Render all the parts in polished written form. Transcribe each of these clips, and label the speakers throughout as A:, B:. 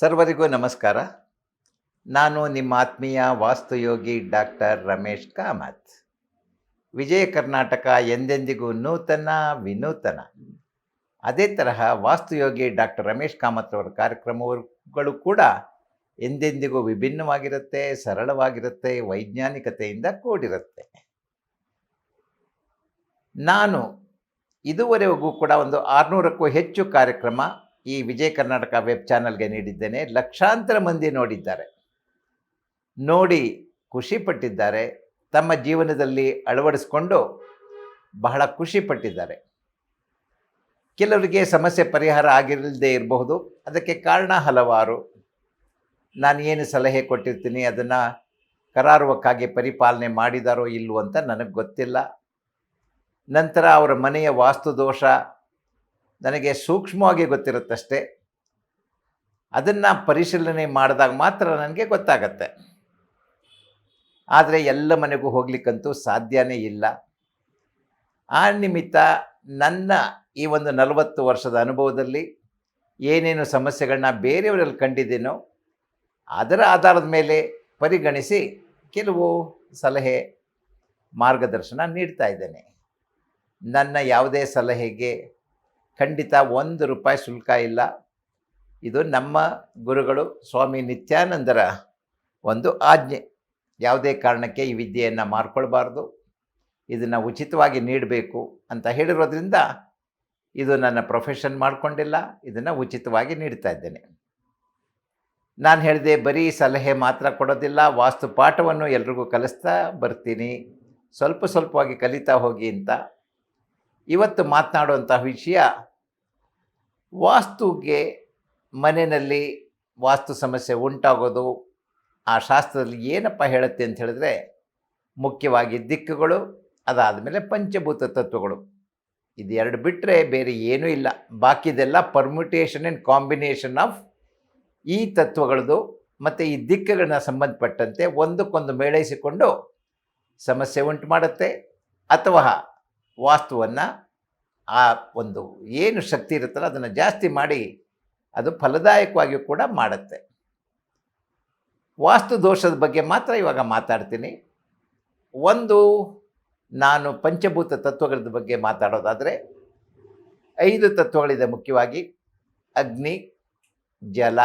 A: ಸರ್ವರಿಗೂ ನಮಸ್ಕಾರ. ನಾನು ನಿಮ್ಮ ಆತ್ಮೀಯ ವಾಸ್ತುಯೋಗಿ ಡಾಕ್ಟರ್ ರಮೇಶ್ ಕಾಮತ್. ವಿಜಯ ಕರ್ನಾಟಕ ಎಂದೆಂದಿಗೂ ನೂತನ ವಿನೂತನ. ಅದೇ ತರಹ ವಾಸ್ತುಯೋಗಿ ಡಾಕ್ಟರ್ ರಮೇಶ್ ಕಾಮತ್ ಅವರ ಕಾರ್ಯಕ್ರಮಗಳು ಕೂಡ ಎಂದೆಂದಿಗೂ ವಿಭಿನ್ನವಾಗಿರುತ್ತೆ, ಸರಳವಾಗಿರುತ್ತೆ, ವೈಜ್ಞಾನಿಕತೆಯಿಂದ ಕೂಡಿರುತ್ತೆ. ನಾನು ಇದುವರೆಗೂ ಕೂಡ ಒಂದು 600ಕ್ಕೂ ಹೆಚ್ಚು ಕಾರ್ಯಕ್ರಮ ಈ ವಿಜಯ ಕರ್ನಾಟಕ ವೆಬ್ ಚಾನಲ್ಗೆ ನೀಡಿದ್ದೇನೆ. ಲಕ್ಷಾಂತರ ಮಂದಿ ನೋಡಿದ್ದಾರೆ, ನೋಡಿ ಖುಷಿಪಟ್ಟಿದ್ದಾರೆ, ತಮ್ಮ ಜೀವನದಲ್ಲಿ ಅಳವಡಿಸ್ಕೊಂಡು ಬಹಳ ಖುಷಿಪಟ್ಟಿದ್ದಾರೆ. ಕೆಲವರಿಗೆ ಸಮಸ್ಯೆ ಪರಿಹಾರ ಆಗಿರದೇ ಇರಬಹುದು. ಅದಕ್ಕೆ ಕಾರಣ ಹಲವಾರು. ನಾನು ಏನು ಸಲಹೆ ಕೊಟ್ಟಿರ್ತೀನಿ ಅದನ್ನು ಕರಾರುವಕ್ಕಾಗಿ ಪರಿಪಾಲನೆ ಮಾಡಿದಾರೋ ಇಲ್ಲವೋ ಅಂತ ನನಗೆ ಗೊತ್ತಿಲ್ಲ. ನಂತರ ಅವರ ಮನೆಯ ವಾಸ್ತು ದೋಷ ನನಗೆ ಸೂಕ್ಷ್ಮವಾಗಿ ಗೊತ್ತಿರುತ್ತಷ್ಟೇ. ಅದನ್ನು ಪರಿಶೀಲನೆ ಮಾಡಿದಾಗ ಮಾತ್ರ ನನಗೆ ಗೊತ್ತಾಗತ್ತೆ. ಆದರೆ ಎಲ್ಲ ಮನೆಗೂ ಹೋಗ್ಲಿಕ್ಕಂತೂ ಸಾಧ್ಯನೇ ಇಲ್ಲ. ಆ ನಿಮಿತ್ತ ನನ್ನ ಈ ಒಂದು 40 ವರ್ಷದ ಅನುಭವದಲ್ಲಿ ಏನೇನು ಸಮಸ್ಯೆಗಳನ್ನ ಬೇರೆಯವರಲ್ಲಿ ಕಂಡಿದ್ದೀನೋ ಅದರ ಆಧಾರದ ಮೇಲೆ ಪರಿಗಣಿಸಿ ಕೆಲವು ಸಲಹೆ ಮಾರ್ಗದರ್ಶನ ನೀಡ್ತಾ ಇದ್ದೇನೆ. ನನ್ನ ಯಾವುದೇ ಸಲಹೆಗೆ ಖಂಡಿತ ₹1 ಶುಲ್ಕ ಇಲ್ಲ. ಇದು ನಮ್ಮ ಗುರುಗಳು ಸ್ವಾಮಿ ನಿತ್ಯಾನಂದರ ಒಂದು ಆಜ್ಞೆ. ಯಾವುದೇ ಕಾರಣಕ್ಕೆ ಈ ವಿದ್ಯೆಯನ್ನು ಮಾರ್ಕೊಳ್ಬಾರ್ದು, ಇದನ್ನು ಉಚಿತವಾಗಿ ನೀಡಬೇಕು ಅಂತ ಹೇಳಿರೋದ್ರಿಂದ ಇದು ನನ್ನ ಪ್ರೊಫೆಷನ್ ಮಾಡಿಕೊಂಡಿಲ್ಲ, ಇದನ್ನು ಉಚಿತವಾಗಿ ನೀಡ್ತಾ ಇದ್ದೇನೆ. ನಾನು ಹೇಳಿದೆ ಬರೀ ಸಲಹೆ ಮಾತ್ರ ಕೊಡೋದಿಲ್ಲ, ವಾಸ್ತು ಪಾಠವನ್ನು ಎಲ್ರಿಗೂ ಕಲಿಸ್ತಾ ಬರ್ತೀನಿ, ಸ್ವಲ್ಪವಾಗಿ ಕಲಿತಾ ಹೋಗಿ ಅಂತ. ಇವತ್ತು ಮಾತನಾಡುವಂಥ ವಿಷಯ ವಾಸ್ತುಗೆ ಮನೆಯಲ್ಲಿ ವಾಸ್ತು ಸಮಸ್ಯೆ ಉಂಟಾಗೋದು ಆ ಶಾಸ್ತ್ರದಲ್ಲಿ ಏನಪ್ಪ ಹೇಳುತ್ತೆ ಅಂತ ಹೇಳಿದ್ರೆ, ಮುಖ್ಯವಾಗಿ ದಿಕ್ಕುಗಳು, ಅದಾದಮೇಲೆ ಪಂಚಭೂತ ತತ್ವಗಳು. ಇದು ಎರಡು ಬಿಟ್ಟರೆ ಬೇರೆ ಏನೂ ಇಲ್ಲ. ಬಾಕಿದೆಲ್ಲ ಪರ್ಮ್ಯುಟೇಷನ್ ಆ್ಯಂಡ್ ಕಾಂಬಿನೇಷನ್ ಆಫ್ ಈ ತತ್ವಗಳದು ಮತ್ತು ಈ ದಿಕ್ಕುಗಳನ್ನ ಸಂಬಂಧಪಟ್ಟಂತೆ ಒಂದಕ್ಕೊಂದು ಮೇಳೈಸಿಕೊಂಡು ಸಮಸ್ಯೆ ಉಂಟು ಮಾಡುತ್ತೆ, ಅಥವಾ ವಾಸ್ತುವನ್ನು ಆ ಒಂದು ಏನು ಶಕ್ತಿ ಇರುತ್ತಲ್ಲ ಅದನ್ನು ಜಾಸ್ತಿ ಮಾಡಿ ಅದು ಫಲದಾಯಕವಾಗಿಯೂ ಕೂಡ ಮಾಡುತ್ತೆ. ವಾಸ್ತು ದೋಷದ ಬಗ್ಗೆ ಮಾತ್ರ ಇವಾಗ ಮಾತಾಡ್ತೀನಿ. ಒಂದು, ನಾನು ಪಂಚಭೂತ ತತ್ವಗಳ ಬಗ್ಗೆ ಮಾತಾಡೋದಾದರೆ 5 ತತ್ವಗಳಿದೆ ಮುಖ್ಯವಾಗಿ: ಅಗ್ನಿ, ಜಲ,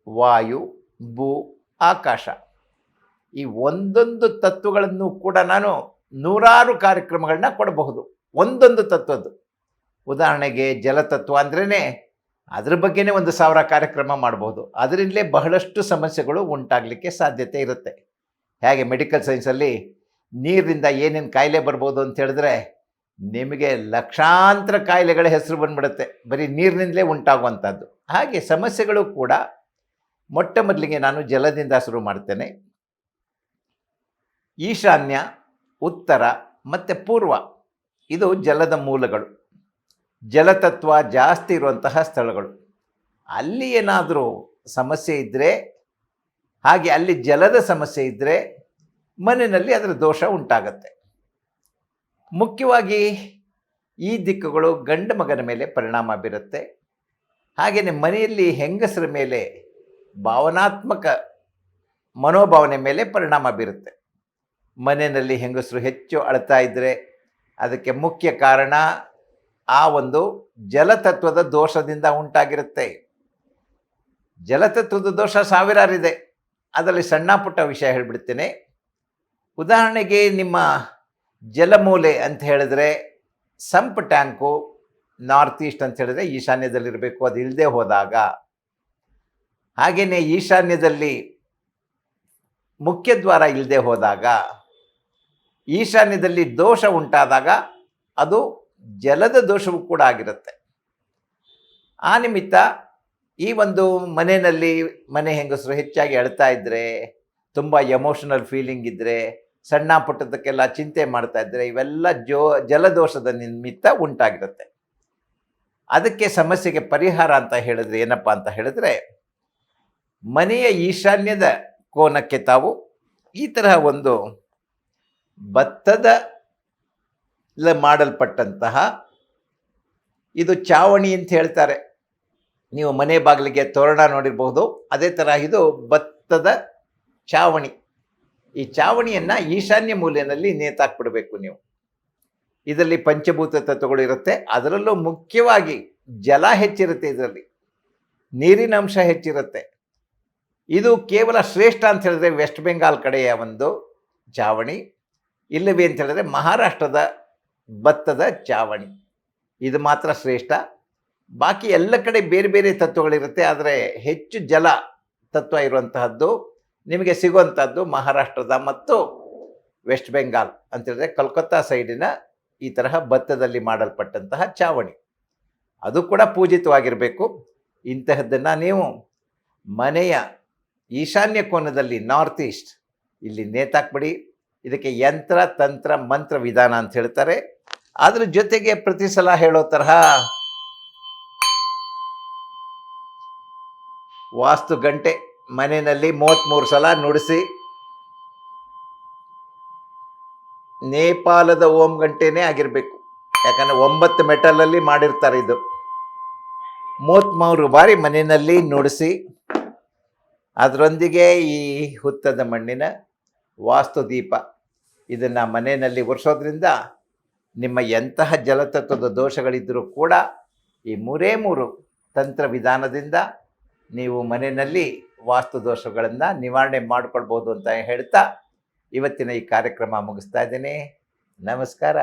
A: ವಾಯು, ಭೂ, ಆಕಾಶ. ಈ ಒಂದೊಂದು ತತ್ವಗಳನ್ನು ಕೂಡ ನಾನು ನೂರಾರು ಕಾರ್ಯಕ್ರಮಗಳನ್ನ ಕೊಡಬಹುದು ಒಂದೊಂದು ತತ್ವದ್ದು. ಉದಾಹರಣೆಗೆ ಜಲತತ್ವ ಅಂದ್ರೇ ಅದ್ರ ಬಗ್ಗೆನೇ 1000 ಕಾರ್ಯಕ್ರಮ ಮಾಡಬಹುದು. ಅದರಿಂದಲೇ ಬಹಳಷ್ಟು ಸಮಸ್ಯೆಗಳು ಉಂಟಾಗಲಿಕ್ಕೆ ಸಾಧ್ಯತೆ ಇರುತ್ತೆ. ಹೇಗೆ ಮೆಡಿಕಲ್ ಸೈನ್ಸಲ್ಲಿ ನೀರಿನಿಂದ ಏನೇನು ಕಾಯಿಲೆ ಬರ್ಬೋದು ಅಂತ ಹೇಳಿದ್ರೆ ನಿಮಗೆ ಲಕ್ಷಾಂತರ ಕಾಯಿಲೆಗಳ ಹೆಸರು ಬಂದ್ಬಿಡುತ್ತೆ, ಬರೀ ನೀರಿನಿಂದಲೇ ಉಂಟಾಗುವಂಥದ್ದು. ಹಾಗೆ ಸಮಸ್ಯೆಗಳು ಕೂಡ ಮೊಟ್ಟ ಮೊದಲಿಗೆ ನಾನು ಜಲದಿಂದ ಶುರು ಮಾಡ್ತೇನೆ. ಈಶಾನ್ಯ, ಉತ್ತರ ಮತ್ತು ಪೂರ್ವ ಇದು ಜಲದ ಮೂಲಗಳು, ಜಲತತ್ವ ಜಾಸ್ತಿ ಇರುವಂತಹ ಸ್ಥಳಗಳು. ಅಲ್ಲಿ ಏನಾದರೂ ಸಮಸ್ಯೆ ಇದ್ದರೆ, ಹಾಗೆ ಅಲ್ಲಿ ಜಲದ ಸಮಸ್ಯೆ ಇದ್ದರೆ ಮನೆಯಲ್ಲಿ ಅದರ ದೋಷ ಉಂಟಾಗತ್ತೆ. ಮುಖ್ಯವಾಗಿ ಈ ದಿಕ್ಕುಗಳು ಗಂಡು ಮಗನ ಮೇಲೆ ಪರಿಣಾಮ ಬೀರುತ್ತೆ. ಹಾಗೆಯೇ ಮನೆಯಲ್ಲಿ ಹೆಂಗಸರ ಮೇಲೆ ಭಾವನಾತ್ಮಕ ಮನೋಭಾವನೆ ಮೇಲೆ ಪರಿಣಾಮ ಬೀರುತ್ತೆ. ಮನೆಯಲ್ಲಿ ಹೆಂಗಸರು ಹೆಚ್ಚು ಅಳ್ತಾ ಇದ್ದರೆ ಅದಕ್ಕೆ ಮುಖ್ಯ ಕಾರಣ ಆ ಒಂದು ಜಲತತ್ವದ ದೋಷದಿಂದ ಉಂಟಾಗಿರುತ್ತೆ. ಜಲತತ್ವದ ದೋಷ ಸಾವಿರಾರಿದೆ, ಅದರಲ್ಲಿ ಸಣ್ಣ ಪುಟ್ಟ ವಿಷಯ ಹೇಳಿಬಿಡ್ತೇನೆ. ಉದಾಹರಣೆಗೆ ನಿಮ್ಮ ಜಲಮೂಲೆ ಅಂತ ಹೇಳಿದ್ರೆ ಸಂಪ್ ಟ್ಯಾಂಕು ನಾರ್ತ್ ಈಸ್ಟ್ ಅಂತ ಹೇಳಿದ್ರೆ ಈಶಾನ್ಯದಲ್ಲಿರಬೇಕು, ಅದು ಇಲ್ಲದೆ ಹೋದಾಗ. ಹಾಗೆಯೇ ಈಶಾನ್ಯದಲ್ಲಿ ಮುಖ್ಯದ್ವಾರ ಇಲ್ಲದೆ ಹೋದಾಗ, ಈಶಾನ್ಯದಲ್ಲಿ ದೋಷ ಉಂಟಾದಾಗ ಅದು ಜಲದ ದೋಷವೂ ಕೂಡ ಆಗಿರುತ್ತೆ. ಆ ನಿಮಿತ್ತ ಈ ಒಂದು ಮನೆಯಲ್ಲಿ ಮನೆ ಹೆಂಗಸರು ಹೆಚ್ಚಾಗಿ ಅಳ್ತಾ ಇದ್ದರೆ, ತುಂಬ ಎಮೋಷನಲ್ ಫೀಲಿಂಗ್ ಇದ್ದರೆ, ಸಣ್ಣ ಪುಟ್ಟದಕ್ಕೆಲ್ಲ ಚಿಂತೆ ಮಾಡ್ತಾ ಇದ್ದರೆ, ಇವೆಲ್ಲ ಜಲದೋಷದ ನಿಮಿತ್ತ ಉಂಟಾಗಿರುತ್ತೆ. ಅದಕ್ಕೆ ಸಮಸ್ಯೆಗೆ ಪರಿಹಾರ ಅಂತ ಹೇಳಿದ್ರೆ ಏನಪ್ಪ ಅಂತ ಹೇಳಿದ್ರೆ, ಮನೆಯ ಈಶಾನ್ಯದ ಕೋನಕ್ಕೆ ತಾವು ಈ ತರಹ ಒಂದು ಭತ್ತದ ಮಾಡಲ್ಪಟ್ಟಂತಹ, ಇದು ಚಾವಣಿ ಅಂತ ಹೇಳ್ತಾರೆ, ನೀವು ಮನೆ ಬಾಗಿಲಿಗೆ ತೋರಣ ನೋಡಿರ್ಬಹುದು. ಅದೇ ಥರ ಇದು ಭತ್ತದ ಚಾವಣಿ. ಈ ಚಾವಣಿಯನ್ನು ಈಶಾನ್ಯ ಮೂಲೆಯಲ್ಲಿ ನೇತಾಕ್ಬಿಡಬೇಕು ನೀವು. ಇದರಲ್ಲಿ ಪಂಚಭೂತ ತತ್ವಗಳು ಇರುತ್ತೆ. ಅದರಲ್ಲೂ ಮುಖ್ಯವಾಗಿ ಜಲ ಹೆಚ್ಚಿರುತ್ತೆ, ಇದರಲ್ಲಿ ನೀರಿನ ಅಂಶ ಹೆಚ್ಚಿರುತ್ತೆ. ಇದು ಕೇವಲ ಶ್ರೇಷ್ಠ ಅಂತ ಹೇಳಿದ್ರೆ ವೆಸ್ಟ್ ಬೆಂಗಾಲ್ ಕಡೆಯ ಒಂದು ಚಾವಣಿ, ಇಲ್ಲವೇ ಅಂತ ಹೇಳಿದ್ರೆ ಮಹಾರಾಷ್ಟ್ರದ ಭತ್ತದ ಚಾವಣಿ. ಇದು ಮಾತ್ರ ಶ್ರೇಷ್ಠ. ಬಾಕಿ ಎಲ್ಲ ಕಡೆ ಬೇರೆ ಬೇರೆ ತತ್ವಗಳಿರುತ್ತೆ. ಆದರೆ ಹೆಚ್ಚು ಜಲ ತತ್ವ ಇರುವಂತಹದ್ದು ನಿಮಗೆ ಸಿಗುವಂಥದ್ದು ಮಹಾರಾಷ್ಟ್ರದ ಮತ್ತು ವೆಸ್ಟ್ ಬೆಂಗಾಲ್ ಅಂತ ಹೇಳಿದ್ರೆ ಕಲ್ಕತ್ತಾ ಸೈಡಿನ ಈ ತರಹ ಭತ್ತದಲ್ಲಿ ಮಾಡಲ್ಪಟ್ಟಂತಹ ಚಾವಣಿ. ಅದು ಕೂಡ ಪೂಜಿತವಾಗಿರಬೇಕು. ಇಂತಹದ್ದನ್ನು ನೀವು ಮನೆಯ ಈಶಾನ್ಯ ಕೋನದಲ್ಲಿ, ನಾರ್ತ್ ಈಸ್ಟ್, ಇಲ್ಲಿ ನೇತಾಕ್ಬಿಡಿ. ಇದಕ್ಕೆ ಯಂತ್ರ ತಂತ್ರ ಮಂತ್ರ ವಿಧಾನ ಅಂತ ಹೇಳ್ತಾರೆ. ಅದ್ರ ಜೊತೆಗೆ ಪ್ರತಿ ಸಲ ಹೇಳೋ ತರಹ ವಾಸ್ತು ಗಂಟೆ ಮನೆಯಲ್ಲಿ 33 ಸಲ ನುಡಿಸಿ, ನೇಪಾಳದ ಓಂ ಗಂಟೆನೇ ಆಗಿರಬೇಕು. ಯಾಕಂದರೆ 9 ಮೆಟಲಲ್ಲಿ ಮಾಡಿರ್ತಾರೆ. ಇದು 33 ಬಾರಿ ಮನೆಯಲ್ಲಿ ನುಡಿಸಿ, ಅದರೊಂದಿಗೆ ಈ ಹುತ್ತದ ಮಣ್ಣಿನ ವಾಸ್ತು ದೀಪ ಇದನ್ನು ಮನೆಯಲ್ಲಿ ಒರೆಸೋದ್ರಿಂದ ನಿಮ್ಮ ಎಂತಹ ಜಲತತ್ವದ ದೋಷಗಳಿದ್ದರೂ ಕೂಡ ಈ 3 ತಂತ್ರ ವಿಧಾನದಿಂದ ನೀವು ಮನೆಯಲ್ಲಿ ವಾಸ್ತು ದೋಷಗಳನ್ನು ನಿವಾರಣೆ ಮಾಡಿಕೊಳ್ಬೋದು ಅಂತ ಹೇಳ್ತಾ ಇವತ್ತಿನ ಈ ಕಾರ್ಯಕ್ರಮ ಮುಗಿಸ್ತಾ ಇದ್ದೇನೆ. ನಮಸ್ಕಾರ.